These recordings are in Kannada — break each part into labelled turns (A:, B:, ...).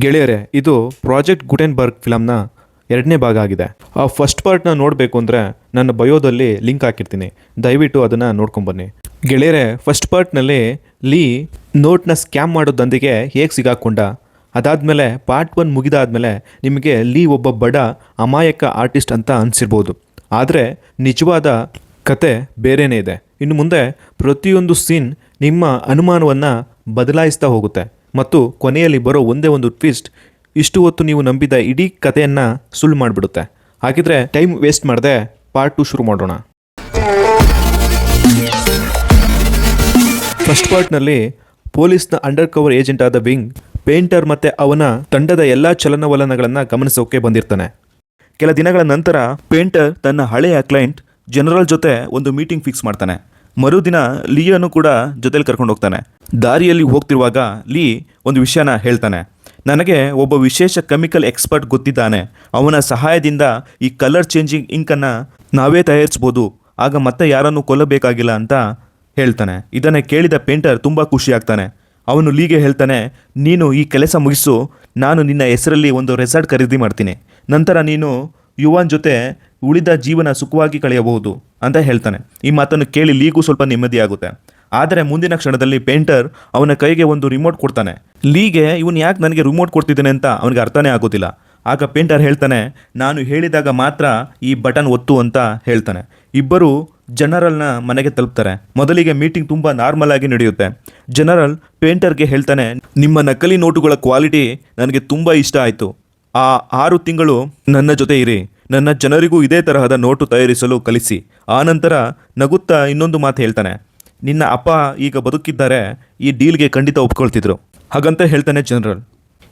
A: ಗೆಳೆಯರೆ, ಇದು ಪ್ರಾಜೆಕ್ಟ್ ಗುಟೆನ್ಬರ್ಗ್ ಫಿಲಮ್ನ ಎರಡನೇ ಭಾಗ ಆಗಿದೆ. ಆ ಫಸ್ಟ್ ಪಾರ್ಟ್ನ ನೋಡಬೇಕು ಅಂದರೆ ನನ್ನ ಬಯೋದಲ್ಲಿ ಲಿಂಕ್ ಹಾಕಿರ್ತೀನಿ, ದಯವಿಟ್ಟು ಅದನ್ನು ನೋಡ್ಕೊಂಬನ್ನಿ. ಗೆಳೆಯರೆ, ಫಸ್ಟ್ ಪಾರ್ಟ್ನಲ್ಲಿ ಲೀ ನೋಟ್ನ ಸ್ಕ್ಯಾಮ್ ಮಾಡೋ ದಂಧೆಗೆ ಹೇಗೆ ಸಿಗಾಕೊಂಡ, ಅದಾದಮೇಲೆ ಪಾರ್ಟ್ 1 ಮುಗಿದಾದಮೇಲೆ ನಿಮಗೆ ಲೀ ಒಬ್ಬ ಬಡ ಅಮಾಯಕ ಆರ್ಟಿಸ್ಟ್ ಅಂತ ಅನಿಸಿರ್ಬೋದು. ಆದರೆ ನಿಜವಾದ ಕತೆ ಬೇರೆಯೇ ಇದೆ. ಇನ್ನು ಮುಂದೆ ಪ್ರತಿಯೊಂದು ಸೀನ್ ನಿಮ್ಮ ಅನುಮಾನವನ್ನು ಬದಲಾಯಿಸ್ತಾ ಹೋಗುತ್ತೆ ಮತ್ತು ಕೊನೆಯಲ್ಲಿ ಬರೋ ಒಂದೇ ಒಂದು ಟ್ವಿಸ್ಟ್ ಇಷ್ಟು ಹೊತ್ತು ನೀವು ನಂಬಿದ ಇಡೀ ಕಥೆಯನ್ನು ಸುಳ್ಳು ಮಾಡಿಬಿಡುತ್ತೆ. ಹಾಗಿದ್ರೆ ಟೈಮ್ ವೇಸ್ಟ್ ಮಾಡದೆ ಪಾರ್ಟ್ 2 ಶುರು ಮಾಡೋಣ. ಫಸ್ಟ್ ಪಾರ್ಟ್ನಲ್ಲಿ ಪೊಲೀಸ್ನ ಅಂಡರ್ ಕವರ್ ಏಜೆಂಟ್ ಆದ ವಿಂಗ್ ಪೇಂಟರ್ ಮತ್ತು ಅವನ ತಂಡದ ಎಲ್ಲ ಚಲನವಲನಗಳನ್ನು ಗಮನಿಸೋಕೆ ಬಂದಿರ್ತಾನೆ. ಕೆಲ ದಿನಗಳ ನಂತರ ಪೇಂಟರ್ ತನ್ನ ಹಳೆಯ ಕ್ಲೈಂಟ್ ಜನರಲ್ ಜೊತೆ ಒಂದು ಮೀಟಿಂಗ್ ಫಿಕ್ಸ್ ಮಾಡ್ತಾನೆ. ಮರುದಿನ ಲೀಯನ್ನು ಕೂಡ ಜೊತೆಲಿ ಕರ್ಕೊಂಡು ಹೋಗ್ತಾನೆ. ದಾರಿಯಲ್ಲಿ ಹೋಗ್ತಿರುವಾಗ ಲೀ ಒಂದು ವಿಷಯನ ಹೇಳ್ತಾನೆ. ನನಗೆ ಒಬ್ಬ ವಿಶೇಷ ಕೆಮಿಕಲ್ ಎಕ್ಸ್ಪರ್ಟ್ ಗೊತ್ತಿದ್ದಾನೆ. ಅವನ ಸಹಾಯದಿಂದ ಈ ಕಲರ್ ಚೇಂಜಿಂಗ್ ಇಂಕನ್ನು ನಾವೇ ತಯಾರಿಸ್ಬೋದು, ಆಗ ಮತ್ತೆ ಯಾರನ್ನು ಕೊಲ್ಲಬೇಕಾಗಿಲ್ಲ ಅಂತ ಹೇಳ್ತಾನೆ. ಇದನ್ನು ಕೇಳಿದ ಪೇಂಟರ್ ತುಂಬ ಖುಷಿಯಾಗ್ತಾನೆ. ಅವನು ಲೀಗೆ ಹೇಳ್ತಾನೆ, ನೀನು ಈ ಕೆಲಸ ಮುಗಿಸು, ನಾನು ನಿನ್ನ ಹೆಸರಲ್ಲಿ ಒಂದು ರೆಸಾರ್ಟ್ ಖರೀದಿ ಮಾಡ್ತೀನಿ. ನಂತರ ನೀನು ಯುವನ್ ಜೊತೆ ಉಳಿದ ಜೀವನ ಸುಖವಾಗಿ ಕಳೆಯಬಹುದು ಅಂತ ಹೇಳ್ತಾನೆ. ಈ ಮಾತನ್ನು ಕೇಳಿ ಲೀಗೂ ಸ್ವಲ್ಪ ನೆಮ್ಮದಿಯಾಗುತ್ತೆ. ಆದರೆ ಮುಂದಿನ ಕ್ಷಣದಲ್ಲಿ ಪೇಂಟರ್ ಅವನ ಕೈಗೆ ಒಂದು ರಿಮೋಟ್ ಕೊಡ್ತಾನೆ. ಲೀಗೆ ಇವನು ಯಾಕೆ ನನಗೆ ರಿಮೋಟ್ ಕೊಡ್ತಿದ್ದಾನೆ ಅಂತ ಅವನಿಗೆ ಅರ್ಥನೇ ಆಗೋದಿಲ್ಲ. ಆಗ ಪೇಂಟರ್ ಹೇಳ್ತಾನೆ, ನಾನು ಹೇಳಿದಾಗ ಮಾತ್ರ ಈ ಬಟನ್ ಒತ್ತು ಅಂತ ಹೇಳ್ತಾನೆ. ಇಬ್ಬರು ಜನರಲ್ನ ಮನೆಗೆ ತಲುಪ್ತಾರೆ. ಮೊದಲಿಗೆ ಮೀಟಿಂಗ್ ತುಂಬ ನಾರ್ಮಲ್ ಆಗಿ ನಡೆಯುತ್ತೆ. ಜನರಲ್ ಪೇಂಟರ್ಗೆ ಹೇಳ್ತಾನೆ, ನಿಮ್ಮ ನಕಲಿ ನೋಟುಗಳ ಕ್ವಾಲಿಟಿ ನನಗೆ ತುಂಬ ಇಷ್ಟ ಆಯಿತು. ಆ 6 ತಿಂಗಳು ನನ್ನ ಜೊತೆ ಇರಿ, ನನ್ನ ಜನರಿಗೂ ಇದೇ ತರಹದ ನೋಟು ತಯಾರಿಸಲು ಕಲಿಸಿ. ಆನಂತರ ನಗುತ್ತಾ ಇನ್ನೊಂದು ಮಾತು ಹೇಳ್ತಾನೆ, ನಿನ್ನ ಅಪ್ಪ ಈಗ ಬದುಕಿದ್ದಾರೆ, ಈ ಡೀಲ್ಗೆ ಖಂಡಿತ ಒಪ್ಕೊಳ್ತಿದ್ರು ಹಾಗಂತ ಹೇಳ್ತಾನೆ ಜನರಲ್.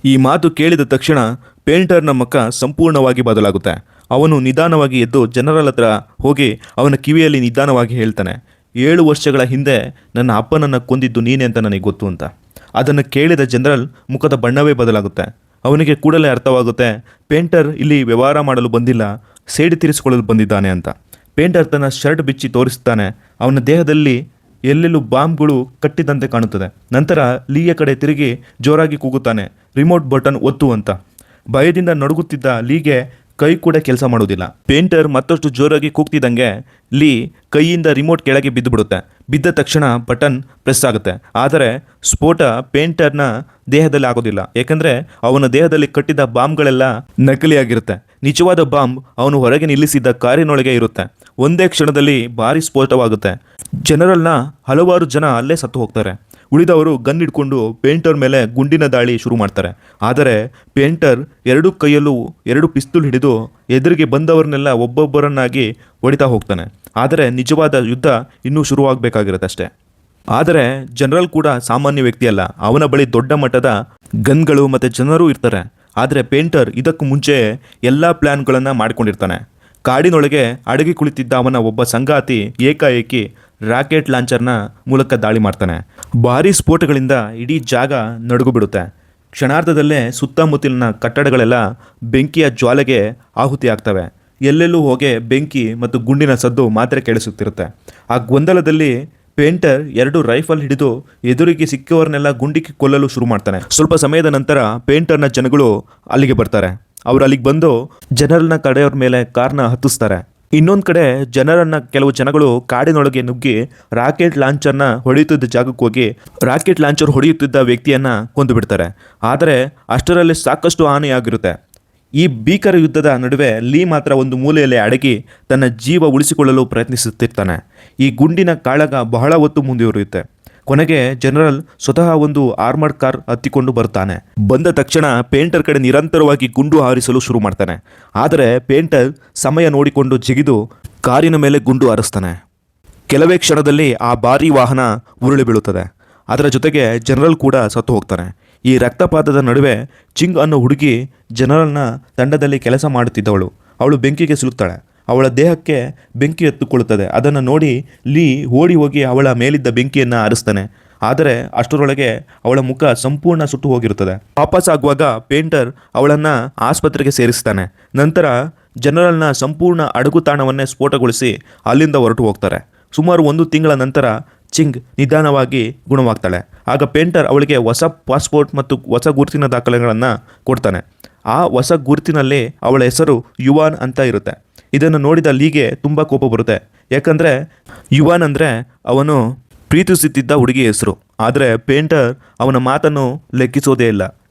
A: ಈ ಮಾತು ಕೇಳಿದ ತಕ್ಷಣ ಪೇಂಟರ್ನ ಮುಖ ಸಂಪೂರ್ಣವಾಗಿ ಬದಲಾಗುತ್ತೆ. ಅವನು ನಿಧಾನವಾಗಿ ಎದ್ದು ಜನರಲ್ ಹತ್ರ ಹೋಗಿ ಅವನ ಕಿವಿಯಲ್ಲಿ ನಿಧಾನವಾಗಿ ಹೇಳ್ತಾನೆ, 7 ವರ್ಷಗಳ ಹಿಂದೆ ನನ್ನ ಅಪ್ಪನನ್ನು ಕೊಂದಿದ್ದು ನೀನೇ ಅಂತ ನನಗೆ ಗೊತ್ತು ಅಂತ. ಅದನ್ನು ಕೇಳಿದ ಜನರಲ್ ಮುಖದ ಬಣ್ಣವೇ ಬದಲಾಗುತ್ತೆ. ಅವನಿಗೆ ಕೂಡಲೇ ಅರ್ಥವಾಗುತ್ತೆ, ಪೇಂಟರ್ ಇಲ್ಲಿ ವ್ಯವಹಾರ ಮಾಡಲು ಬಂದಿಲ್ಲ, ಸೇಡಿ ತೀರಿಸಿಕೊಳ್ಳಲು ಬಂದಿದ್ದಾನೆ ಅಂತ. ಪೇಂಟರ್ ತನ್ನ ಶರ್ಟ್ ಬಿಚ್ಚಿ ತೋರಿಸ್ತಾನೆ. ಅವನ ದೇಹದಲ್ಲಿ ಎಲ್ಲೆಲ್ಲೂ ಬಾಂಬ್ಗಳು ಕಟ್ಟಿದಂತೆ ಕಾಣುತ್ತದೆ. ನಂತರ ಲೀಯ ಕಡೆ ತಿರುಗಿ ಜೋರಾಗಿ ಕೂಗುತ್ತಾನೆ, ರಿಮೋಟ್ ಬಟನ್ ಒತ್ತು ಅಂತ. ಭಯದಿಂದ ನಡುಗುತ್ತಿದ್ದ ಲೀಗೆ ಕೈ ಕೂಡ ಕೆಲಸ ಮಾಡೋದಿಲ್ಲ. ಪೇಂಟರ್ ಮತ್ತಷ್ಟು ಜೋರಾಗಿ ಕೂಗ್ತಿದ್ದಂಗೆ ಲೀ ಕೈಯಿಂದ ರಿಮೋಟ್ ಕೆಳಗೆ ಬಿದ್ದು ಬಿಡುತ್ತೆ. ಬಿದ್ದ ತಕ್ಷಣ ಬಟನ್ ಪ್ರೆಸ್ ಆಗುತ್ತೆ. ಆದರೆ ಸ್ಫೋಟ ಪೇಂಟರ್ನ ದೇಹದಲ್ಲಿ ಆಗೋದಿಲ್ಲ, ಏಕೆಂದರೆ ಅವನ ದೇಹದಲ್ಲಿ ಕಟ್ಟಿದ ಬಾಂಬ್ಗಳೆಲ್ಲ ನಕಲಿಯಾಗಿರುತ್ತೆ. ನಿಜವಾದ ಬಾಂಬ್ ಅವನು ಹೊರಗೆ ನಿಲ್ಲಿಸಿದ್ದ ಕಾರಿನೊಳಗೆ ಇರುತ್ತೆ. ಒಂದೇ ಕ್ಷಣದಲ್ಲಿ ಭಾರಿ ಸ್ಫೋಟವಾಗುತ್ತೆ. ಜನರಲ್ನ ಹಲವಾರು ಜನ ಅಲ್ಲೇ ಸತ್ತು ಹೋಗ್ತಾರೆ. ಉಳಿದವರು ಗನ್ ಹಿಡ್ಕೊಂಡು ಪೇಂಟರ್ ಮೇಲೆ ಗುಂಡಿನ ದಾಳಿ ಶುರು ಮಾಡ್ತಾರೆ. ಆದರೆ ಪೇಂಟರ್ 2 ಕೈಯಲ್ಲೂ 2 ಪಿಸ್ತೂಲ್ ಹಿಡಿದು ಎದುರಿಗೆ ಬಂದವರನ್ನೆಲ್ಲ ಒಬ್ಬೊಬ್ಬರನ್ನಾಗಿ ಹೊಡಿತಾ ಹೋಗ್ತಾನೆ. ಆದರೆ ನಿಜವಾದ ಯುದ್ಧ ಇನ್ನೂ ಶುರುವಾಗಬೇಕಾಗಿರುತ್ತೆ ಅಷ್ಟೇ. ಆದರೆ ಜನರಲ್ ಕೂಡ ಸಾಮಾನ್ಯ ವ್ಯಕ್ತಿಯಲ್ಲ. ಅವನ ಬಳಿ ದೊಡ್ಡ ಮಟ್ಟದ ಗನ್ಗಳು ಮತ್ತು ಜನರು ಇರ್ತಾರೆ. ಆದರೆ ಪೇಂಟರ್ ಇದಕ್ಕೂ ಮುಂಚೆ ಎಲ್ಲ ಪ್ಲ್ಯಾನ್ಗಳನ್ನು ಮಾಡಿಕೊಂಡಿರ್ತಾನೆ. ಕಾಡಿನೊಳಗೆ ಅಡಗಿ ಕುಳಿತಿದ್ದ ಅವನ ಒಬ್ಬ ಸಂಗಾತಿ ಏಕಾಏಕಿ ರಾಕೆಟ್ ಲಾಂಚರ್ನ ಮೂಲಕ ದಾಳಿ ಮಾಡ್ತಾನೆ. ಭಾರೀ ಸ್ಫೋಟಗಳಿಂದ ಇಡೀ ಜಾಗ ನಡುಗು ಬಿಡುತ್ತೆ. ಕ್ಷಣಾರ್ಧದಲ್ಲೇ ಸುತ್ತಮುತ್ತಲಿನ ಕಟ್ಟಡಗಳೆಲ್ಲ ಬೆಂಕಿಯ ಜ್ವಾಲೆಗೆ ಆಹುತಿ ಆಗ್ತವೆ. ಎಲ್ಲೆಲ್ಲೂ ಹೊಗೆ, ಬೆಂಕಿ ಮತ್ತು ಗುಂಡಿನ ಸದ್ದು ಮಾತ್ರ ಕೇಳಿಸುತ್ತಿರುತ್ತೆ. ಆ ಗೊಂದಲದಲ್ಲಿ ಪೇಂಟರ್ 2 ರೈಫಲ್ ಹಿಡಿದು ಎದುರಿಗೆ ಸಿಕ್ಕವರನ್ನೆಲ್ಲ ಗುಂಡಿಕ್ಕಿ ಕೊಲ್ಲಲು ಶುರು ಮಾಡ್ತಾನೆ. ಸ್ವಲ್ಪ ಸಮಯದ ನಂತರ ಪೇಂಟರ್ನ ಜನಗಳು ಅಲ್ಲಿಗೆ ಬರ್ತಾರೆ. ಅವರು ಅಲ್ಲಿಗೆ ಬಂದು ಜನರಲ್ನ ಕಡೆಯವ್ರ ಮೇಲೆ ಕಾರ್ನ ಹತ್ತಿಸ್ತಾರೆ. ಇನ್ನೊಂದು ಕಡೆ ಜನರನ್ನ ಕೆಲವು ಜನಗಳು ಕಾಡಿನೊಳಗೆ ನುಗ್ಗಿ ರಾಕೆಟ್ ಲಾಂಚರ್ನ ಹೊಡೆಯುತ್ತಿದ್ದ ಜಾಗಕ್ಕೆ ಹೋಗಿ ರಾಕೆಟ್ ಲಾಂಚರ್ ಹೊಡೆಯುತ್ತಿದ್ದ ವ್ಯಕ್ತಿಯನ್ನು ಕೊಂದು ಬಿಡ್ತಾರೆ. ಆದರೆ ಅಷ್ಟರಲ್ಲಿ ಸಾಕಷ್ಟು ಹಾನಿಯಾಗಿರುತ್ತೆ. ಈ ಭೀಕರ ಯುದ್ಧದ ನಡುವೆ ಲೀ ಮಾತ್ರ ಒಂದು ಮೂಲೆಯಲ್ಲಿ ಅಡಗಿ ತನ್ನ ಜೀವ ಉಳಿಸಿಕೊಳ್ಳಲು ಪ್ರಯತ್ನಿಸುತ್ತಿರ್ತಾನೆ. ಈ ಗುಂಡಿನ ಕಾಳಗ ಬಹಳ ಹೊತ್ತು ಮುಂದುವರಿಯುತ್ತೆ. ಕೊನೆಗೆ ಜನರಲ್ ಸ್ವತಃ ಒಂದು ಆರ್ಮರ್ಡ್ ಕಾರ್ ಹತ್ತಿಕೊಂಡು ಬರ್ತಾನೆ. ಬಂದ ತಕ್ಷಣ ಪೇಂಟರ್ ಕಡೆ ನಿರಂತರವಾಗಿ ಗುಂಡು ಹಾರಿಸಲು ಶುರು ಮಾಡ್ತಾನೆ. ಆದರೆ ಪೇಂಟರ್ ಸಮಯ ನೋಡಿಕೊಂಡು ಜಿಗಿದು ಕಾರಿನ ಮೇಲೆ ಗುಂಡು ಹಾರಿಸ್ತಾನೆ. ಕೆಲವೇ ಕ್ಷಣದಲ್ಲಿ ಆ ಭಾರೀ ವಾಹನ ಉರುಳಿ ಬೀಳುತ್ತದೆ. ಅದರ ಜೊತೆಗೆ ಜನರಲ್ ಕೂಡ ಸತ್ತು ಹೋಗ್ತಾನೆ. ಈ ರಕ್ತಪಾತದ ನಡುವೆ ಚಿಂಗ್ ಅನ್ನೋ ಹುಡುಗಿ ಜನರಲ್ನ ತಂಡದಲ್ಲಿ ಕೆಲಸ ಮಾಡುತ್ತಿದ್ದವಳು. ಅವಳು ಬೆಂಕಿಗೆ ಸಿಲುಕ್ತಾಳೆ. ಅವಳ ದೇಹಕ್ಕೆ ಬೆಂಕಿ ಎತ್ತುಕೊಳ್ಳುತ್ತದೆ. ಅದನ್ನು ನೋಡಿ ಲೀ ಓಡಿ ಹೋಗಿ ಅವಳ ಮೇಲಿದ್ದ ಬೆಂಕಿಯನ್ನು ಆರಿಸ್ತಾನೆ. ಆದರೆ ಅಷ್ಟರೊಳಗೆ ಅವಳ ಮುಖ ಸಂಪೂರ್ಣ ಸುಟ್ಟು ಹೋಗಿರುತ್ತದೆ. ವಾಪಸ್ ಆಗುವಾಗ ಪೇಂಟರ್ ಅವಳನ್ನು ಆಸ್ಪತ್ರೆಗೆ ಸೇರಿಸ್ತಾನೆ. ನಂತರ ಜನರಲ್ನ ಸಂಪೂರ್ಣ ಅಡಗುತಾಣವನ್ನೇ ಸ್ಫೋಟಗೊಳಿಸಿ ಅಲ್ಲಿಂದ ಹೊರಟು ಹೋಗ್ತಾರೆ. ಸುಮಾರು 1 ತಿಂಗಳ ನಂತರ ಚಿಂಗ್ ನಿಧಾನವಾಗಿ ಗುಣವಾಗ್ತಾಳೆ. ಆಗ ಪೇಂಟರ್ ಅವಳಿಗೆ ಹೊಸ ಪಾಸ್ಪೋರ್ಟ್ ಮತ್ತು ಹೊಸ ಗುರುತಿನ ದಾಖಲೆಗಳನ್ನು ಕೊಡ್ತಾನೆ. ಆ ಹೊಸ ಗುರುತಿನಲ್ಲಿ ಅವಳ ಹೆಸರು ಯುವಾನ್ ಅಂತ ಇರುತ್ತೆ. ಇದನ್ನು ನೋಡಿದ ಲೀಗೆ ತುಂಬ ಕೋಪ ಬರುತ್ತೆ. ಯಾಕಂದರೆ ಯುವಾನ್ ಅಂದರೆ ಅವನು ಪ್ರೀತಿಸುತ್ತಿದ್ದ ಹುಡುಗಿ ಹೆಸರು. ಆದರೆ ಪೇಂಟರ್ ಅವನ ಮಾತನ್ನು ಲೆಕ್ಕಿಸೋದೇ ಇಲ್ಲ.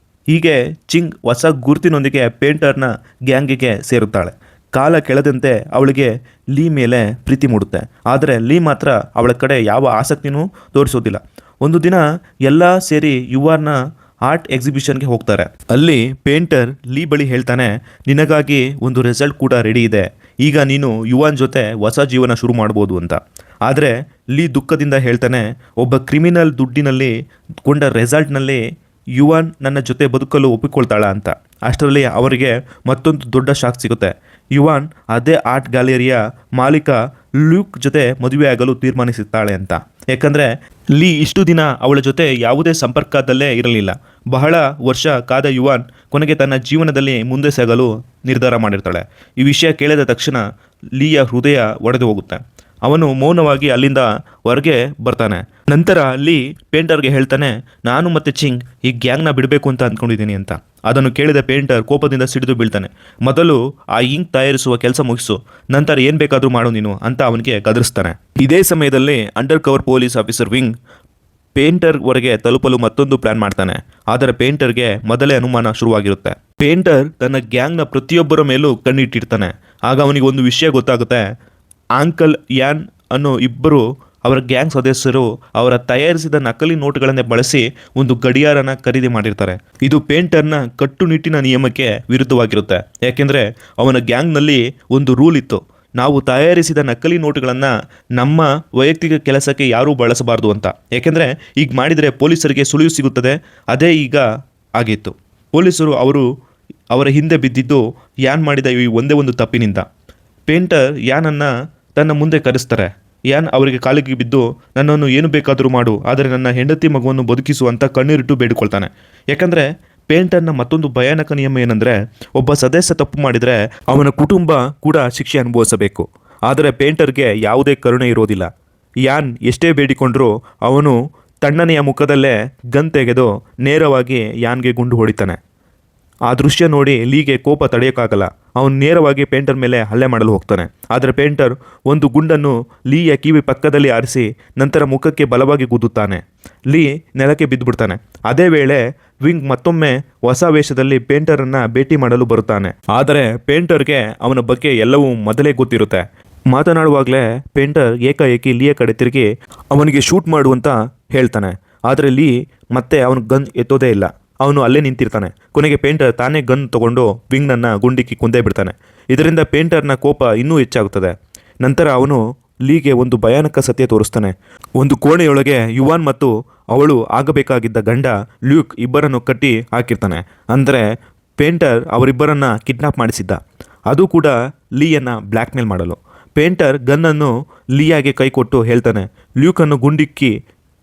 A: ಹೀಗೆ ಚಿಂಗ್ ಹೊಸ ಗುರುತಿನೊಂದಿಗೆ ಪೇಂಟರ್ನ ಗ್ಯಾಂಗಿಗೆ ಸೇರುತ್ತಾಳೆ. ಕಾಲ ಕೆಳದಂತೆ ಅವಳಿಗೆ ಲೀ ಮೇಲೆ ಪ್ರೀತಿ ಮೂಡುತ್ತೆ. ಆದರೆ ಲೀ ಮಾತ್ರ ಅವಳ ಕಡೆ ಯಾವ ಆಸಕ್ತಿನೂ ತೋರಿಸೋದಿಲ್ಲ. ಒಂದು ದಿನ ಎಲ್ಲ ಸೇರಿ ಯುವಾನ್ನ ಆರ್ಟ್ ಎಕ್ಸಿಬಿಷನ್ಗೆ ಹೋಗ್ತಾರೆ. ಅಲ್ಲಿ ಪೇಂಟರ್ ಲೀ ಬಳಿ ಹೇಳ್ತಾನೆ, ನಿನಗಾಗಿ ಒಂದು ರಿಸಲ್ಟ್ ಕೂಡ ರೆಡಿ ಇದೆ, ಈಗ ನೀನು ಯುವಾನ್ ಜೊತೆ ಹೊಸ ಜೀವನ ಶುರು ಮಾಡ್ಬೋದು ಅಂತ. ಆದರೆ ಲೀ ದುಃಖದಿಂದ ಹೇಳ್ತಾನೆ, ಒಬ್ಬ ಕ್ರಿಮಿನಲ್ ದುಡ್ಡಿನಲ್ಲಿ ಕೊಂಡ ರೆಸಾಲ್ಟ್ನಲ್ಲಿ ಯುವಾನ್ ನನ್ನ ಜೊತೆ ಬದುಕಲು ಒಪ್ಪಿಕೊಳ್ತಾಳ ಅಂತ. ಅಷ್ಟರಲ್ಲಿ ಅವರಿಗೆ ಮತ್ತೊಂದು ದೊಡ್ಡ ಶಾಕ್ ಸಿಗುತ್ತೆ. ಯುವಾನ್ ಅದೇ ಆರ್ಟ್ ಗ್ಯಾಲರಿಯ ಮಾಲೀಕ ಲ್ಯೂಕ್ ಜೊತೆ ಮದುವೆಯಾಗಲು ತೀರ್ಮಾನಿಸುತ್ತಾಳೆ ಅಂತ. ಯಾಕಂದರೆ ಲೀ ಇಷ್ಟು ದಿನ ಅವಳ ಜೊತೆ ಯಾವುದೇ ಸಂಪರ್ಕದಲ್ಲೇ ಇರಲಿಲ್ಲ. ಬಹಳ ವರ್ಷ ಕಾದ ಯುವಾನ್ ಕೊನೆಗೆ ತನ್ನ ಜೀವನದಲ್ಲಿ ಮುಂದೆ ಸಾಗಲು ನಿರ್ಧಾರ ಮಾಡಿರ್ತಾಳೆ. ಈ ವಿಷಯ ಕೇಳಿದ ತಕ್ಷಣ ಲೀಯ ಹೃದಯ ಒಡೆದು ಹೋಗುತ್ತೆ. ಅವನು ಮೌನವಾಗಿ ಅಲ್ಲಿಂದ ಹೊರಗೆ ಬರ್ತಾನೆ. ನಂತರ ಲೀ ಪೇಂಟರ್ಗೆ ಹೇಳ್ತಾನೆ, ನಾನು ಮತ್ತು ಚಿಂಗ್ ಈ ಗ್ಯಾಂಗ್ನ ಬಿಡಬೇಕು ಅಂತ ಅಂದ್ಕೊಂಡಿದ್ದೀನಿ ಅಂತ. ಅದನ್ನು ಕೇಳಿದ ಪೇಂಟರ್ ಕೋಪದಿಂದ ಸಿಡಿದು ಬೀಳ್ತಾನೆ. ಮೊದಲು ಆ ಇಂಕ್ ತಯಾರಿಸುವ ಕೆಲಸ ಮುಗಿಸು, ನಂತರ ಏನು ಬೇಕಾದರೂ ಮಾಡು ನೀನು ಅಂತ ಅವನಿಗೆ ಗದರಿಸ್ತಾನೆ. ಇದೇ ಸಮಯದಲ್ಲಿ under cover police officer wing painter ವರೆಗೆ ತಲುಪಲು ಮತ್ತೊಂದು ಪ್ಲಾನ್ ಮಾಡ್ತಾನೆ. ಆದರೆ ಪೇಂಟರ್ಗೆ ಮೊದಲೇ ಅನುಮಾನ ಶುರುವಾಗಿರುತ್ತೆ. ಪೇಂಟರ್ ತನ್ನ ಗ್ಯಾಂಗ್ನ ಪ್ರತಿಯೊಬ್ಬರ ಮೇಲೂ ಕಣ್ಣಿಟ್ಟಿರ್ತಾನೆ. ಆಗ ಅವನಿಗೆ ಒಂದು ವಿಷಯ ಗೊತ್ತಾಗುತ್ತೆ. ಆಂಕಲ್ ಯಾನ್ ಅನ್ನೋ ಇಬ್ಬರು ಅವರ ಗ್ಯಾಂಗ್ ಸದಸ್ಯರು ಅವರ ತಯಾರಿಸಿದ ನಕಲಿ ನೋಟುಗಳನ್ನೇ ಬಳಸಿ ಒಂದು ಗಡಿಯಾರನ ಖರೀದಿ ಮಾಡಿರ್ತಾರೆ. ಇದು ಪೇಂಟರ್ನ ಕಟ್ಟುನಿಟ್ಟಿನ ನಿಯಮಕ್ಕೆ ವಿರುದ್ಧವಾಗಿರುತ್ತೆ. ಯಾಕೆಂದರೆ ಅವನ ಗ್ಯಾಂಗ್ನಲ್ಲಿ ಒಂದು ರೂಲ್ ಇತ್ತು, ನಾವು ತಯಾರಿಸಿದ ನಕಲಿ ನೋಟುಗಳನ್ನು ನಮ್ಮ ವೈಯಕ್ತಿಕ ಕೆಲಸಕ್ಕೆ ಯಾರೂ ಬಳಸಬಾರ್ದು ಅಂತ. ಯಾಕೆಂದರೆ ಈಗ ಮಾಡಿದರೆ ಪೊಲೀಸರಿಗೆ ಸುಳಿವು ಸಿಗುತ್ತದೆ. ಅದೇ ಈಗ ಆಗಿತ್ತು. ಪೊಲೀಸರು ಅವರ ಹಿಂದೆ ಬಿದ್ದಿದ್ದು ಯಾನ್ ಮಾಡಿದ ಈ ಒಂದೇ ಒಂದು ತಪ್ಪಿನಿಂದ. ಪೇಂಟರ್ ಯಾನನ್ನು ತನ್ನ ಮುಂದೆ ಕರೆಸ್ತಾರೆ. ಯಾನ್ ಅವರಿಗೆ ಕಾಲಿಗೆ ಬಿದ್ದು, ನನ್ನನ್ನು ಏನು ಬೇಕಾದರೂ ಮಾಡು, ಆದರೆ ನನ್ನ ಹೆಂಡತಿ ಮಗುವನ್ನು ಬದುಕಿಸು ಅಂತ ಕಣ್ಣೀರಿಟ್ಟು ಬೇಡಿಕೊಳ್ತಾನೆ. ಯಾಕಂದರೆ ಪೇಂಟರ್ನ ಮತ್ತೊಂದು ಭಯಾನಕ ನಿಯಮ ಏನಂದರೆ, ಒಬ್ಬ ಸದಸ್ಯ ತಪ್ಪು ಮಾಡಿದರೆ ಅವನ ಕುಟುಂಬ ಕೂಡ ಶಿಕ್ಷೆ ಅನುಭವಿಸಬೇಕು. ಆದರೆ ಪೇಂಟರ್ಗೆ ಯಾವುದೇ ಕರುಣೆ ಇರೋದಿಲ್ಲ. ಯಾನ್ ಎಷ್ಟೇ ಬೇಡಿಕೊಂಡರೂ ಅವನು ತಣ್ಣನೆಯ ಮುಖದಲ್ಲೇ ಗನ್ ತೆಗೆದು ನೇರವಾಗಿ ಯಾನ್ಗೆ ಗುಂಡು ಹೊಡಿತಾನೆ. ಆ ದೃಶ್ಯ ನೋಡಿ ಲೀಗೆ ಕೋಪ ತಡೆಯೋಕ್ಕಾಗಲ್ಲ. ಅವನು ನೇರವಾಗಿ ಪೇಂಟರ್ ಮೇಲೆ ಹಲ್ಲೆ ಮಾಡಲು ಹೋಗ್ತಾನೆ. ಆದರೆ ಪೇಂಟರ್ ಒಂದು ಗುಂಡನ್ನು ಲೀಯ ಕಿವಿ ಪಕ್ಕದಲ್ಲಿ ಆರಿಸಿ ನಂತರ ಮುಖಕ್ಕೆ ಬಲವಾಗಿ ಗುದ್ದುತ್ತಾನೆ. ಲೀ ನೆಲಕ್ಕೆ ಬಿದ್ದುಬಿಡ್ತಾನೆ. ಅದೇ ವೇಳೆ ವಿಂಗ್ ಮತ್ತೊಮ್ಮೆ ಹೊಸ ವೇಷದಲ್ಲಿ ಪೇಂಟರನ್ನು ಭೇಟಿ ಮಾಡಲು ಬರುತ್ತಾನೆ. ಆದರೆ ಪೇಂಟರ್ಗೆ ಅವನ ಬಗ್ಗೆ ಎಲ್ಲವೂ ಮೊದಲೇ ಗೊತ್ತಿರುತ್ತೆ. ಮಾತನಾಡುವಾಗಲೇ ಪೇಂಟರ್ ಏಕಾಏಕಿ ಲೀಯ ಕಡೆ ತಿರುಗಿ ಅವನಿಗೆ ಶೂಟ್ ಮಾಡುವಂತ ಹೇಳ್ತಾನೆ. ಆದರೆ ಲೀ ಮತ್ತೆ ಅವನ ಗನ್ ಎತ್ತೋದೇ ಇಲ್ಲ. ಅವನು ಅಲ್ಲೇ ನಿಂತಿರ್ತಾನೆ. ಕೊನೆಗೆ ಪೇಂಟರ್ ತಾನೇ ಗನ್ ತಗೊಂಡು ವಿಂಗ್ನನ್ನು ಗುಂಡಿಕ್ಕಿ ಕೊಂದೇ ಬಿಡ್ತಾನೆ. ಇದರಿಂದ ಪೇಂಟರ್ನ ಕೋಪ ಇನ್ನೂ ಹೆಚ್ಚಾಗುತ್ತದೆ. ನಂತರ ಅವನು ಲೀಗೆ ಒಂದು ಭಯಾನಕ ಸತ್ಯ ತೋರಿಸ್ತಾನೆ. ಒಂದು ಕೋಣೆಯೊಳಗೆ ಯುವಾನ್ ಮತ್ತು ಅವಳು ಆಗಬೇಕಾಗಿದ್ದ ಗಂಡ ಲ್ಯೂಕ್ ಇಬ್ಬರನ್ನು ಕಟ್ಟಿ ಹಾಕಿರ್ತಾನೆ. ಅಂದರೆ ಪೇಂಟರ್ ಅವರಿಬ್ಬರನ್ನು ಕಿಡ್ನಾಪ್ ಮಾಡಿಸಿದ್ದ, ಅದು ಕೂಡ ಲೀಯನ್ನು ಬ್ಲ್ಯಾಕ್ ಮೇಲ್ ಮಾಡಲು. ಪೇಂಟರ್ ಗನ್ನನ್ನು ಲೀಯಾಗೆ ಕೈ ಕೊಟ್ಟು ಹೇಳ್ತಾನೆ, ಲ್ಯೂಕನ್ನು ಗುಂಡಿಕ್ಕಿ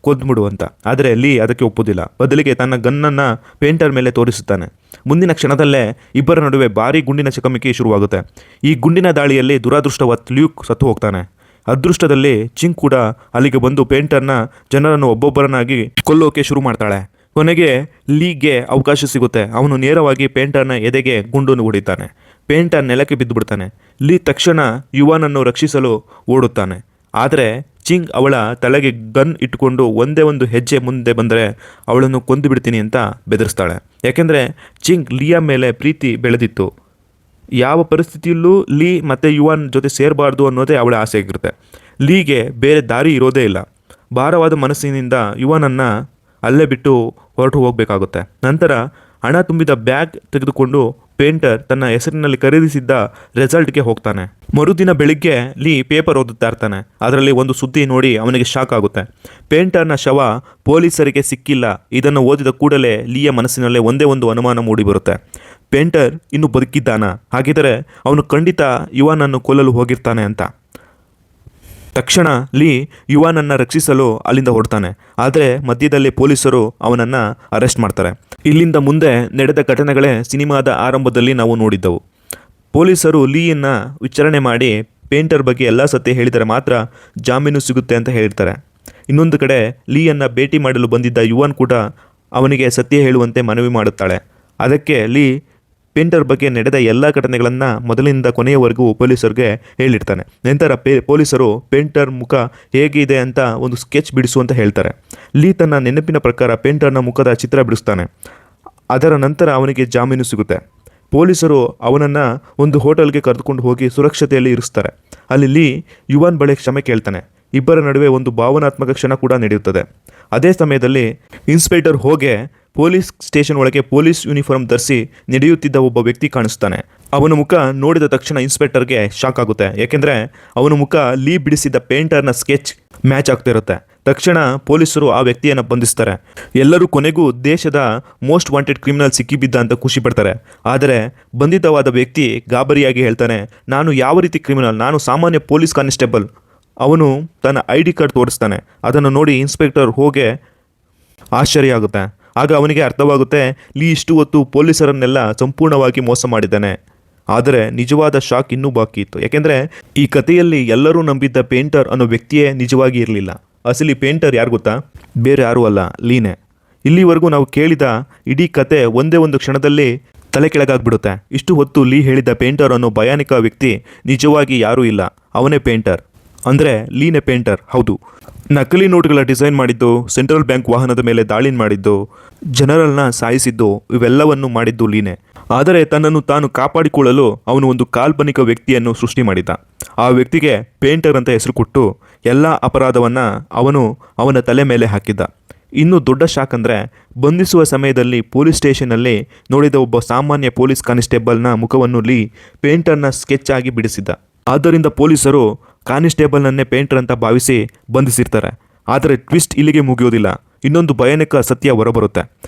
A: ಕೊಂದ್ಬಿಡು ಅಂತ. ಆದರೆ ಲೀ ಅದಕ್ಕೆ ಒಪ್ಪುವುದಿಲ್ಲ. ಬದಲಿಗೆ ತನ್ನ ಗನ್ನನ್ನು ಪೇಂಟರ್ ಮೇಲೆ ತೋರಿಸುತ್ತಾನೆ. ಮುಂದಿನ ಕ್ಷಣದಲ್ಲೇ ಇಬ್ಬರ ನಡುವೆ ಭಾರೀ ಗುಂಡಿನ ಚಕಮಕಿ ಶುರುವಾಗುತ್ತೆ. ಈ ಗುಂಡಿನ ದಾಳಿಯಲ್ಲಿ ದುರಾದೃಷ್ಟವತ್ ಲ್ಯೂಕ್ ಸತ್ತು ಹೋಗ್ತಾನೆ. ಅದೃಷ್ಟದಲ್ಲಿ ಚಿಂಗ್ ಕೂಡ ಅಲ್ಲಿಗೆ ಬಂದು ಪೇಂಟರ್ನ ಜನರನ್ನು ಒಬ್ಬೊಬ್ಬರನ್ನಾಗಿ ಕೊಲ್ಲೋಕೆ ಶುರು ಮಾಡ್ತಾಳೆ. ಕೊನೆಗೆ ಲೀಗೆ ಅವಕಾಶ ಸಿಗುತ್ತೆ. ಅವನು ನೇರವಾಗಿ ಪೇಂಟರ್ನ ಎದೆಗೆ ಗುಂಡನ್ನು ಹೊಡಿತಾನೆ. ಪೇಂಟರ್ ನೆಲಕ್ಕೆ ಬಿದ್ದುಬಿಡ್ತಾನೆ. ಲೀ ತಕ್ಷಣ ಯುವಾನನ್ನು ರಕ್ಷಿಸಲು ಓಡುತ್ತಾನೆ. ಆದರೆ ಚಿಂಗ್ ಅವಳ ತಲೆಗೆ ಗನ್ ಇಟ್ಟುಕೊಂಡು ಒಂದೇ ಒಂದು ಹೆಜ್ಜೆ ಮುಂದೆ ಬಂದರೆ ಅವಳನ್ನು ಕೊಂದು ಬಿಡ್ತೀನಿ ಅಂತ ಬೆದರಿಸ್ತಾಳೆ. ಯಾಕೆಂದರೆ ಚಿಂಗ್ ಲೀಯ ಮೇಲೆ ಪ್ರೀತಿ ಬೆಳೆದಿತ್ತು. ಯಾವ ಪರಿಸ್ಥಿತಿಯಲ್ಲೂ ಲೀ ಮತ್ತು ಯುವಾನ್ ಜೊತೆ ಸೇರಬಾರ್ದು ಅನ್ನೋದೇ ಅವಳ ಆಸೆ ಆಗಿರುತ್ತೆ. ಲೀಗೆ ಬೇರೆ ದಾರಿ ಇರೋದೇ ಇಲ್ಲ. ಭಾರವಾದ ಮನಸ್ಸಿನಿಂದ ಯುವಾನನ್ನು ಅಲ್ಲೇ ಬಿಟ್ಟು ಹೊರಟು ಹೋಗಬೇಕಾಗುತ್ತೆ. ನಂತರ ಹಣ ತುಂಬಿದ ಬ್ಯಾಗ್ ತೆಗೆದುಕೊಂಡು ಪೇಂಟರ್ ತನ್ನ ಹೆಸರಿನಲ್ಲಿ ಖರೀದಿಸಿದ್ದ ರೆಸಾಲ್ಟ್ಗೆ ಹೋಗ್ತಾನೆ. ಮರುದಿನ ಬೆಳಿಗ್ಗೆ ಲೀ ಪೇಪರ್ ಓದುತ್ತಾ ಇರ್ತಾನೆ. ಅದರಲ್ಲಿ ಒಂದು ಸುದ್ದಿ ನೋಡಿ ಅವನಿಗೆ ಶಾಕ್ ಆಗುತ್ತೆ. ಪೇಂಟರ್ನ ಶವ ಪೊಲೀಸರಿಗೆ ಸಿಕ್ಕಿಲ್ಲ. ಇದನ್ನು ಓದಿದ ಕೂಡಲೇ ಲೀಯ ಮನಸ್ಸಿನಲ್ಲೇ ಒಂದೇ ಒಂದು ಅನುಮಾನ ಮೂಡಿಬರುತ್ತೆ. ಪೇಂಟರ್ ಇನ್ನು ಬದುಕಿದ್ದಾನ? ಹಾಗಿದ್ದರೆ ಅವನು ಖಂಡಿತ ಯುವಾನನ್ನು ಕೊಲ್ಲಲು ಹೋಗಿರ್ತಾನೆ ಅಂತ. ತಕ್ಷಣ ಲೀ ಯುವಾನನ್ನು ರಕ್ಷಿಸಲು ಅಲ್ಲಿಂದ ಹೊರಡ್ತಾನೆ. ಆದರೆ ಮಧ್ಯದಲ್ಲಿ ಪೊಲೀಸರು ಅವನನ್ನು ಅರೆಸ್ಟ್ ಮಾಡ್ತಾರೆ. ಇಲ್ಲಿಂದ ಮುಂದೆ ನಡೆದ ಘಟನೆಗಳೇ ಸಿನಿಮಾದ ಆರಂಭದಲ್ಲಿ ನಾವು ನೋಡಿದ್ದವು. ಪೊಲೀಸರು ಲೀಯನ್ನು ವಿಚಾರಣೆ ಮಾಡಿ ಪೇಂಟರ್ ಬಗ್ಗೆ ಎಲ್ಲ ಸತ್ಯ ಹೇಳಿದರೆ ಮಾತ್ರ ಜಾಮೀನು ಸಿಗುತ್ತೆ ಅಂತ ಹೇಳಿರ್ತಾರೆ. ಇನ್ನೊಂದು ಕಡೆ ಲೀಯನ್ನು ಭೇಟಿ ಮಾಡಲು ಬಂದಿದ್ದ ಯುವಾನ್ ಕೂಡ ಅವನಿಗೆ ಸತ್ಯ ಹೇಳುವಂತೆ ಮನವಿ ಮಾಡುತ್ತಾಳೆ. ಅದಕ್ಕೆ ಲೀ ಪೇಂಟರ್ ಬಗ್ಗೆ ನಡೆದ ಎಲ್ಲ ಘಟನೆಗಳನ್ನು ಮೊದಲಿನಿಂದ ಕೊನೆಯವರೆಗೂ ಪೊಲೀಸರಿಗೆ ಹೇಳಿರ್ತಾನೆ. ನಂತರ ಪೊಲೀಸರು ಪೇಂಟರ್ ಮುಖ ಹೇಗಿದೆ ಅಂತ ಒಂದು ಸ್ಕೆಚ್ ಬಿಡಿಸು ಅಂತ ಹೇಳ್ತಾರೆ. ಲೀ ತನ್ನ ನೆನಪಿನ ಪ್ರಕಾರ ಪೇಂಟರ್ನ ಮುಖದ ಚಿತ್ರ ಬಿಡಿಸ್ತಾನೆ. ಅದರ ನಂತರ ಅವನಿಗೆ ಜಾಮೀನು ಸಿಗುತ್ತೆ. ಪೊಲೀಸರು ಅವನನ್ನು ಒಂದು ಹೋಟೆಲ್ಗೆ ಕರೆದುಕೊಂಡು ಹೋಗಿ ಸುರಕ್ಷತೆಯಲ್ಲಿ ಇರಿಸ್ತಾರೆ. ಅಲ್ಲಿ ಲೀ ಯುವಾನ್ ಬಳಿ ಕ್ಷಮೆ ಕೇಳ್ತಾನೆ. ಇಬ್ಬರ ನಡುವೆ ಒಂದು ಭಾವನಾತ್ಮಕ ಕ್ಷಣ ಕೂಡ ನಡೆಯುತ್ತದೆ. ಅದೇ ಸಮಯದಲ್ಲಿ ಇನ್ಸ್ಪೆಕ್ಟರ್ ಹೋಗೆ ಪೊಲೀಸ್ ಸ್ಟೇಷನ್ ಒಳಗೆ ಪೊಲೀಸ್ ಯೂನಿಫಾರ್ಮ್ ಧರಿಸಿ ನಡೆಯುತ್ತಿದ್ದ ಒಬ್ಬ ವ್ಯಕ್ತಿ ಕಾಣಿಸ್ತಾನೆ. ಅವನ ಮುಖ ನೋಡಿದ ತಕ್ಷಣ ಇನ್ಸ್ಪೆಕ್ಟರ್ಗೆ ಶಾಕ್ ಆಗುತ್ತೆ. ಯಾಕೆಂದರೆ ಅವನ ಮುಖ ಲೀ ಬಿಡಿಸಿದ ಪೇಂಟರ್ನ ಸ್ಕೆಚ್ ಮ್ಯಾಚ್ ಆಗ್ತಿರುತ್ತೆ. ತಕ್ಷಣ ಪೊಲೀಸರು ಆ ವ್ಯಕ್ತಿಯನ್ನು ಬಂಧಿಸ್ತಾರೆ. ಎಲ್ಲರೂ ಕೊನೆಗೂ ದೇಶದ ಮೋಸ್ಟ್ ವಾಂಟೆಡ್ ಕ್ರಿಮಿನಲ್ ಸಿಕ್ಕಿಬಿದ್ದ ಅಂತ ಖುಷಿ ಪಡ್ತಾರೆ. ಆದರೆ ಬಂಧಿತವಾದ ವ್ಯಕ್ತಿ ಗಾಬರಿಯಾಗಿ ಹೇಳ್ತಾನೆ, ನಾನು ಯಾವ ರೀತಿ ಕ್ರಿಮಿನಲ್, ನಾನು ಸಾಮಾನ್ಯ ಪೊಲೀಸ್ ಕಾನ್ಸ್ಟೇಬಲ್. ಅವನು ತನ್ನ ID ಕಾರ್ಡ್ ತೋರಿಸ್ತಾನೆ. ಅದನ್ನು ನೋಡಿ ಇನ್ಸ್ಪೆಕ್ಟರ್ ಹೋಗೆ ಆಶ್ಚರ್ಯ ಆಗುತ್ತೆ. ಆಗ ಅವನಿಗೆ ಅರ್ಥವಾಗುತ್ತೆ ಲೀ ಇಷ್ಟು ಹೊತ್ತು ಪೊಲೀಸರನ್ನೆಲ್ಲ ಸಂಪೂರ್ಣವಾಗಿ ಮೋಸ ಮಾಡಿದ್ದಾನೆ. ಆದರೆ ನಿಜವಾದ ಶಾಕ್ ಇನ್ನೂ ಬಾಕಿ ಇತ್ತು. ಯಾಕೆಂದರೆ ಈ ಕಥೆಯಲ್ಲಿ ಎಲ್ಲರೂ ನಂಬಿದ್ದ ಪೇಂಟರ್ ಅನ್ನೋ ವ್ಯಕ್ತಿಯೇ ನಿಜವಾಗಿ ಇರಲಿಲ್ಲ. ಅಸಲಿ ಪೇಂಟರ್ ಯಾರು ಗೊತ್ತಾ? ಬೇರೆ ಯಾರೂ ಅಲ್ಲ, ಲೀನೇ. ಇಲ್ಲಿವರೆಗೂ ನಾವು ಕೇಳಿದ ಇಡೀ ಕತೆ ಒಂದೇ ಒಂದು ಕ್ಷಣದಲ್ಲಿ ತಲೆ ಕೆಳಗಾಗ್ಬಿಡುತ್ತೆ. ಇಷ್ಟು ಹೊತ್ತು ಲೀ ಹೇಳಿದ ಪೇಂಟರ್ ಅನ್ನೋ ಭಯಾನಕ ವ್ಯಕ್ತಿ ನಿಜವಾಗಿ ಯಾರೂ ಇಲ್ಲ, ಅವನೇ ಪೇಂಟರ್. ಅಂದರೆ ಲೀನೇ ಪೇಂಟರ್. ಹೌದು, ನಕಲಿ ನೋಟ್ಗಳ ಡಿಸೈನ್ ಮಾಡಿದ್ದು, ಸೆಂಟ್ರಲ್ ಬ್ಯಾಂಕ್ ವಾಹನದ ಮೇಲೆ ದಾಳಿ ಮಾಡಿದ್ದು, ಜನರನ್ನ ಸಾಯಿಸಿದ್ದು, ಇವೆಲ್ಲವನ್ನು ಮಾಡಿದ್ದು ಲೀನೇ. ಆದರೆ ತನ್ನನ್ನು ತಾನು ಕಾಪಾಡಿಕೊಳ್ಳಲು ಅವನು ಒಂದು ಕಾಲ್ಪನಿಕ ವ್ಯಕ್ತಿಯನ್ನು ಸೃಷ್ಟಿ ಮಾಡಿದ್ದ. ಆ ವ್ಯಕ್ತಿಗೆ ಪೇಂಟರ್ ಅಂತ ಹೆಸರು ಕೊಟ್ಟು ಎಲ್ಲ ಅಪರಾಧವನ್ನು ಅವನು ಅವನ ತಲೆ ಮೇಲೆ ಹಾಕಿದ್ದ. ಇನ್ನೂ ದೊಡ್ಡ ಶಾಕ್ ಅಂದರೆ ಬಂಧಿಸುವ ಸಮಯದಲ್ಲಿ ಪೊಲೀಸ್ ಸ್ಟೇಷನ್ನಲ್ಲಿ ನೋಡಿದ ಒಬ್ಬ ಸಾಮಾನ್ಯ ಪೊಲೀಸ್ ಕಾನ್ಸ್ಟೇಬಲ್ನ ಮುಖವನ್ನು ಲೀ ಪೇಂಟರ್ನ ಸ್ಕೆಚ್ ಆಗಿ ಬಿಡಿಸಿದ್ದ. ಆದ್ದರಿಂದ ಪೊಲೀಸರು ಕಾನ್ಸ್ಟೇಬಲ್ನನ್ನೇ ಪೇಂಟರ್ ಅಂತ ಭಾವಿಸಿ ಬಂಧಿಸಿರ್ತಾರೆ. ಆದರೆ ಟ್ವಿಸ್ಟ್ ಇಲ್ಲಿಗೆ ಮುಗಿಯೋದಿಲ್ಲ. ಇನ್ನೊಂದು ಭಯಾನಕ ಸತ್ಯ ಹೊರಬರುತ್ತೆ.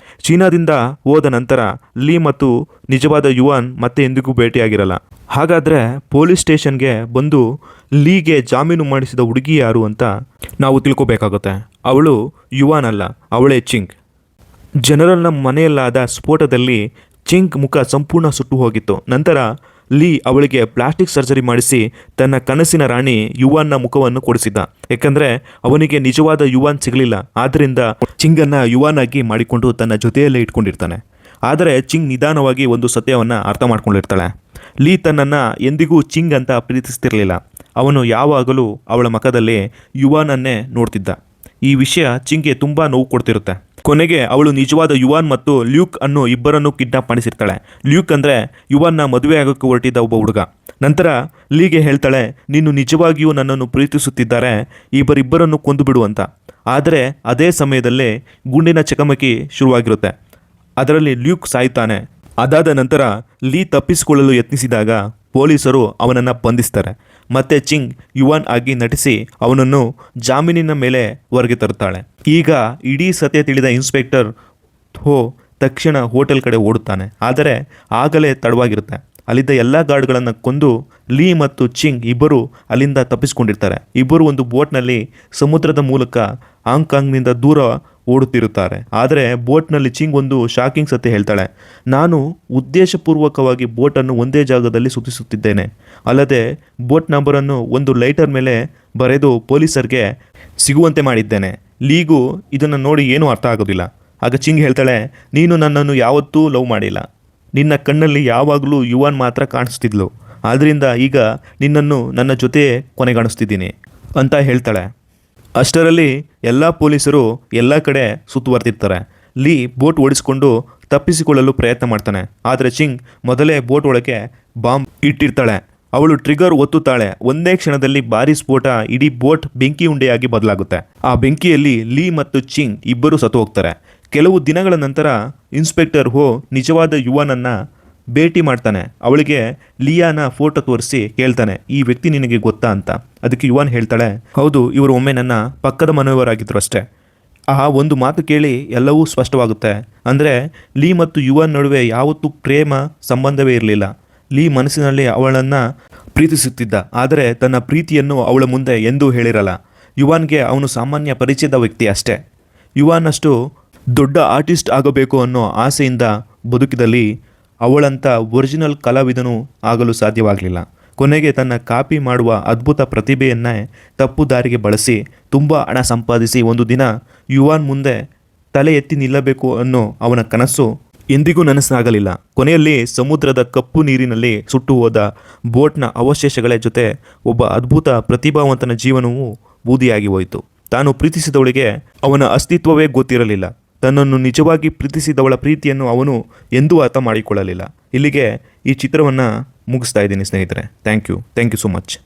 A: ಚೀನಾದಿಂದ ಹೋದ ನಂತರ ಲೀ ಮತ್ತು ನಿಜವಾದ ಯುವಾನ್ ಮತ್ತೆ ಎಂದಿಗೂ ಭೇಟಿಯಾಗಿರಲ್ಲ. ಹಾಗಾದರೆ ಪೊಲೀಸ್ ಸ್ಟೇಷನ್ಗೆ ಬಂದು ಲೀಗೆ ಜಾಮೀನು ಮಾಡಿಸಿದ ಹುಡುಗಿ ಯಾರು ಅಂತ ನಾವು ತಿಳ್ಕೊಬೇಕಾಗುತ್ತೆ. ಅವಳು ಯುವಾನ್ ಅಲ್ಲ, ಅವಳೇ ಚಿಂಗ್. ಜನರಲ್ನ ಮನೆಯಲ್ಲಾದ ಸ್ಫೋಟದಲ್ಲಿ ಚಿಂಗ್ ಮುಖ ಸಂಪೂರ್ಣ ಸುಟ್ಟು ಹೋಗಿತ್ತು. ನಂತರ ಲೀ ಅವಳಿಗೆ ಪ್ಲಾಸ್ಟಿಕ್ ಸರ್ಜರಿ ಮಾಡಿಸಿ ತನ್ನ ಕನಸಿನ ರಾಣಿ ಯುವಾನ್ನ ಮುಖವನ್ನು ಕೊಡಿಸಿದ್ದ. ಯಾಕಂದರೆ ಅವನಿಗೆ ನಿಜವಾದ ಯುವಾನ್ ಸಿಗಲಿಲ್ಲ. ಆದ್ದರಿಂದ ಚಿಂಗನ್ನು ಯುವಾನ್ ಆಗಿ ಮಾಡಿಕೊಂಡು ತನ್ನ ಜೊತೆಯಲ್ಲೇ ಇಟ್ಕೊಂಡಿರ್ತಾನೆ. ಆದರೆ ಚಿಂಗ್ ನಿಧಾನವಾಗಿ ಒಂದು ಸತ್ಯವನ್ನು ಅರ್ಥ ಮಾಡ್ಕೊಂಡಿರ್ತಾಳೆ. ಲೀ ತನ್ನನ್ನು ಎಂದಿಗೂ ಚಿಂಗ್ ಅಂತ ಪ್ರೀತಿಸ್ತಿರಲಿಲ್ಲ. ಅವನು ಯಾವಾಗಲೂ ಅವಳ ಮುಖದಲ್ಲಿ ಯುವಾನನ್ನೇ ನೋಡ್ತಿದ್ದ. ಈ ವಿಷಯ ಚಿಂಗ್ಗೆ ತುಂಬ ನೋವು ಕೊಡ್ತಿರುತ್ತೆ. ಕೊನೆಗೆ ಅವಳು ನಿಜವಾದ ಯುವಾನ್ ಮತ್ತು ಲ್ಯೂಕ್ ಅನ್ನೋ ಇಬ್ಬರನ್ನು ಕಿಡ್ನಾಪ್ ಮಾಡಿಸಿರ್ತಾಳೆ. ಲ್ಯೂಕ್ ಅಂದರೆ ಯುವಾನ್ನ ಮದುವೆ ಆಗೋಕ್ಕೆ ಹೊರಟಿದ್ದ ಒಬ್ಬ ಹುಡುಗ. ನಂತರ ಲೀಗೆ ಹೇಳ್ತಾಳೆ, ನೀನು ನಿಜವಾಗಿಯೂ ನನ್ನನ್ನು ಪ್ರೀತಿಸುತ್ತಿದ್ದಾರೆ, ಇವರಿಬ್ಬರನ್ನು ಕೊಂದು ಬಿಡು ಅಂತ. ಆದರೆ ಅದೇ ಸಮಯದಲ್ಲೇ ಗುಂಡಿನ ಚಕಮಕಿ ಶುರುವಾಗಿರುತ್ತೆ. ಅದರಲ್ಲಿ ಲ್ಯೂಕ್ ಸಾಯ್ತಾನೆ. ಅದಾದ ನಂತರ ಲೀ ತಪ್ಪಿಸಿಕೊಳ್ಳಲು ಯತ್ನಿಸಿದಾಗ ಪೊಲೀಸರು ಅವನನ್ನು ಬಂಧಿಸ್ತಾರೆ. ಮತ್ತೆ ಚಿಂಗ್ ಯುವಾನ್ ಆಗಿ ನಟಿಸಿ ಅವನನ್ನು ಜಾಮೀನಿನ ಮೇಲೆ ಹೊರಗೆ ತರುತ್ತಾಳೆ. ಈಗ ಇಡೀ ಸತ್ಯ ತಿಳಿದ ಇನ್ಸ್ಪೆಕ್ಟರ್ ಹೋ ತಕ್ಷಣ ಹೋಟೆಲ್ ಕಡೆ ಓಡುತ್ತಾನೆ. ಆದರೆ ಆಗಲೇ ತಡವಾಗಿರುತ್ತೆ. ಅಲ್ಲಿದ್ದ ಎಲ್ಲ ಗಾರ್ಡ್ಗಳನ್ನು ಕೊಂದು ಲೀ ಮತ್ತು ಚಿಂಗ್ ಇಬ್ಬರು ಅಲ್ಲಿಂದ ತಪ್ಪಿಸ್ಕೊಂಡಿರ್ತಾರೆ. ಇಬ್ಬರು ಒಂದು ಬೋಟ್ನಲ್ಲಿ ಸಮುದ್ರದ ಮೂಲಕ ಹಾಂಗ್ಕಾಂಗ್ನಿಂದ ದೂರ ಓಡುತ್ತಿರುತ್ತಾರೆ. ಆದರೆ ಬೋಟ್ನಲ್ಲಿ ಚಿಂಗ್ ಒಂದು ಶಾಕಿಂಗ್ ಸತ್ಯ ಹೇಳ್ತಾಳೆ. ನಾನು ಉದ್ದೇಶಪೂರ್ವಕವಾಗಿ ಬೋಟನ್ನು ಒಂದೇ ಜಾಗದಲ್ಲಿ ಸುತ್ತಿಸುತ್ತಿದ್ದೇನೆ. ಅಲ್ಲದೆ ಬೋಟ್ ನಂಬರನ್ನು ಒಂದು ಲೈಟರ್ ಮೇಲೆ ಬರೆದು ಪೊಲೀಸರಿಗೆ ಸಿಗುವಂತೆ ಮಾಡಿದ್ದೇನೆ. ಲೀಗೂ ಇದನ್ನು ನೋಡಿ ಏನೂ ಅರ್ಥ ಆಗೋದಿಲ್ಲ. ಆಗ ಚಿಂಗ್ ಹೇಳ್ತಾಳೆ, ನೀನು ನನ್ನನ್ನು ಯಾವತ್ತೂ ಲವ್ ಮಾಡಿಲ್ಲ. ನಿನ್ನ ಕಣ್ಣಲ್ಲಿ ಯಾವಾಗಲೂ ಯುವಾನ್ ಮಾತ್ರ ಕಾಣಿಸ್ತಿದ್ಲು. ಆದ್ದರಿಂದ ಈಗ ನಿನ್ನನ್ನು ನನ್ನ ಜೊತೆ ಕೊನೆಗಾಣಿಸ್ತಿದ್ದೀನಿ ಅಂತ ಹೇಳ್ತಾಳೆ. ಅಷ್ಟರಲ್ಲಿ ಎಲ್ಲ ಪೊಲೀಸರು ಎಲ್ಲ ಕಡೆ ಸುತ್ತುವರೆದಿರ್ತಾರೆ. ಲೀ ಬೋಟ್ ಓಡಿಸಿಕೊಂಡು ತಪ್ಪಿಸಿಕೊಳ್ಳಲು ಪ್ರಯತ್ನ ಮಾಡ್ತಾನೆ. ಆದರೆ ಚಿಂಗ್ ಮೊದಲೇ ಬೋಟ್ ಒಳಗೆ ಬಾಂಬ್ ಇಟ್ಟಿರ್ತಾಳೆ. ಅವಳು ಟ್ರಿಗರ್ ಒತ್ತುತ್ತಾಳೆ. ಒಂದೇ ಕ್ಷಣದಲ್ಲಿ ಭಾರೀ ಸ್ಫೋಟ, ಇಡೀ ಬೋಟ್ ಬೆಂಕಿ ಉಂಡೆಯಾಗಿ ಬದಲಾಗುತ್ತೆ. ಆ ಬೆಂಕಿಯಲ್ಲಿ ಲೀ ಮತ್ತು ಚಿಂಗ್ ಇಬ್ಬರು ಸತ್ತು ಹೋಗ್ತಾರೆ. ಕೆಲವು ದಿನಗಳ ನಂತರ ಇನ್ಸ್ಪೆಕ್ಟರ್ ಹೋ ನಿಜವಾದ ಯುವಾನನ್ನು ಭೇಟಿ ಮಾಡ್ತಾನೆ. ಅವಳಿಗೆ ಲಿಯಾನ ಫೋಟೋ ತೋರಿಸಿ ಕೇಳ್ತಾನೆ, ಈ ವ್ಯಕ್ತಿ ನಿನಗೆ ಗೊತ್ತಾ ಅಂತ. ಅದಕ್ಕೆ ಯುವಾನ್ ಹೇಳ್ತಾಳೆ, ಹೌದು, ಇವರು ಒಮ್ಮೆ ನನ್ನ ಪಕ್ಕದ ಮನೆಯವರಾಗಿದ್ದರು ಅಷ್ಟೇ. ಆ ಒಂದು ಮಾತು ಕೇಳಿ ಎಲ್ಲವೂ ಸ್ಪಷ್ಟವಾಗುತ್ತೆ. ಅಂದರೆ ಲೀ ಮತ್ತು ಯುವಾನ್ ನಡುವೆ ಯಾವತ್ತೂ ಪ್ರೇಮ ಸಂಬಂಧವೇ ಇರಲಿಲ್ಲ. ಲೀ ಮನಸ್ಸಿನಲ್ಲಿ ಅವಳನ್ನು ಪ್ರೀತಿಸುತ್ತಿದ್ದ, ಆದರೆ ತನ್ನ ಪ್ರೀತಿಯನ್ನು ಅವಳ ಮುಂದೆ ಎಂದೂ ಹೇಳಿರಲ್ಲ. ಯುವಾನ್ಗೆ ಅವನು ಸಾಮಾನ್ಯ ಪರಿಚಯದ ವ್ಯಕ್ತಿ ಅಷ್ಟೇ. ಯುವಾನ್ ಅಷ್ಟು ದೊಡ್ಡ ಆರ್ಟಿಸ್ಟ್ ಆಗಬೇಕು ಅನ್ನೋ ಆಸೆಯಿಂದ ಬದುಕಿದಲ್ಲಿ ಅವಳಂಥ ಒರಿಜಿನಲ್ ಕಲಾವಿದನು ಆಗಲು ಸಾಧ್ಯವಾಗಲಿಲ್ಲ. ಕೊನೆಗೆ ತನ್ನ ಕಾಪಿ ಮಾಡುವ ಅದ್ಭುತ ಪ್ರತಿಭೆಯನ್ನೇ ತಪ್ಪು ದಾರಿಗೆ ಬಳಸಿ ತುಂಬ ಹಣ ಸಂಪಾದಿಸಿ ಒಂದು ದಿನ ಯುವಾನ್ ಮುಂದೆ ತಲೆ ಎತ್ತಿ ನಿಲ್ಲಬೇಕು ಅನ್ನೋ ಅವನ ಕನಸು ಎಂದಿಗೂ ನನಸಾಗಲಿಲ್ಲ. ಕೊನೆಯಲ್ಲಿ ಸಮುದ್ರದ ಕಪ್ಪು ನೀರಿನಲ್ಲಿ ಸುಟ್ಟು ಹೋದ ಬೋಟ್ನ ಅವಶೇಷಗಳ ಜೊತೆ ಒಬ್ಬ ಅದ್ಭುತ ಪ್ರತಿಭಾವಂತನ ಜೀವನವು ಬೂದಿಯಾಗಿ ಹೋಯಿತು. ತಾನು ಪ್ರೀತಿಸಿದವಳಿಗೆ ಅವನ ಅಸ್ತಿತ್ವವೇ ಗೊತ್ತಿರಲಿಲ್ಲ. ತನ್ನನ್ನು ನಿಜವಾಗಿ ಪ್ರೀತಿಸಿದವಳ ಪ್ರೀತಿಯನ್ನು ಅವನು ಎಂದೂ ಅರ್ಥ ಮಾಡಿಕೊಳ್ಳಲಿಲ್ಲ. ಇಲ್ಲಿಗೆ ಈ ಚಿತ್ರವನ್ನು ಮುಗಿಸ್ತಾ ಇದ್ದೀನಿ ಸ್ನೇಹಿತರೆ. Thank you so much.